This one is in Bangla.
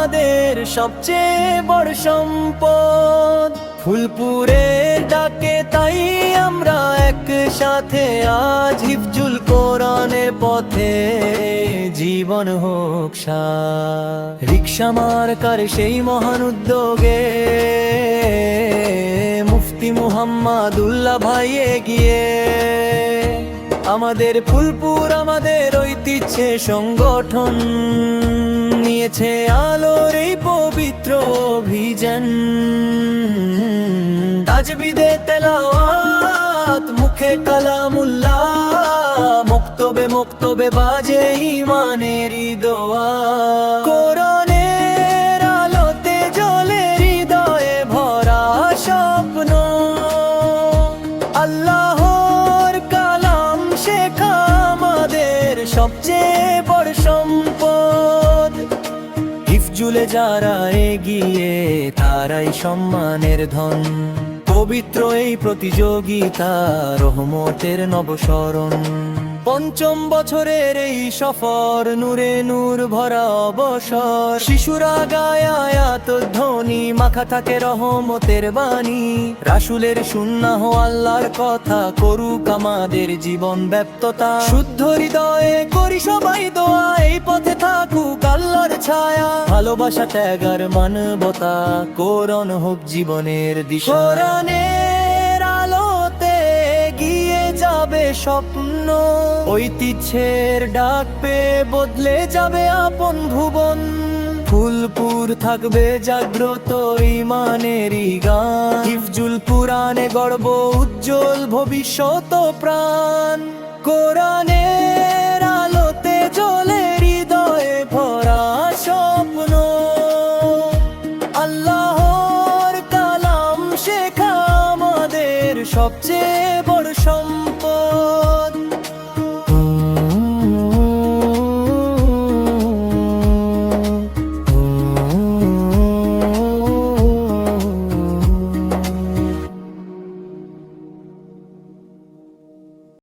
আমাদের সবচেয়ে বড় সম্পদ। ফুলপুরের ডাকে তাই আমরা একসাথে আজ হিফজুল কোরআনের পথে জীবন হোক সার। রিকশা মার্কার সেই মহান উদ্যোগে মুফতি মুহাম্মাদুল্লাহ ভাই এগিয়ে, আমাদের ফুলপুর আমাদের ঐতিহ্যে সংগঠন নিয়েছে আলোর এই পবিত্র অভিযান। তাজবিদে তেলাওয়াত, মুখে কালামুল্লাহ, মক্তবে মক্তবে বাজে ঈমানেরই দোয়া। কোরআনের আলোতে জ্বলে হৃদয়ে ভরা স্বপ্ন, আল্লাহর কালাম শেখা আমাদের সবচেয়ে বড় সম্পদ। হিফজুলে যারা এগিয়ে তারাই সম্মানের ধন, পবিত্র এই প্রতিযোগিতা রহমতের নবস্মরণ। পঞ্চম বছরের এই সফর নূরে নূর ভরা অবসর, শিশুরা গায় আয়াত ধ্বনি, মাখা থাকে রহমতের বাণী। রাসূলের সুন্নাহ আল্লাহর কথা করুক আমাদের জীবন ব্যপ্ততা, শুদ্ধ হৃদয়ে করি সবাই দোয়া, এই পথে থাকুক আল্লাহর ছায়া। ভালোবাসা ত্যাগ আর মানবতা, কোরআন হোক জীবনের দিশা। কোরআনের আলোতে গিয়ে যাবে স্বপ্ন, ঐতিহ্যের ডাক পেয়ে বদলে যাবে আপন ভুবন। ফুলপুর থাকবে জাগ্রত ঈমানেরই গান, হিফজুল কুরআনে গড়ব উজ্জ্বল ভবিষ্যৎ প্রাণ। কোরআনের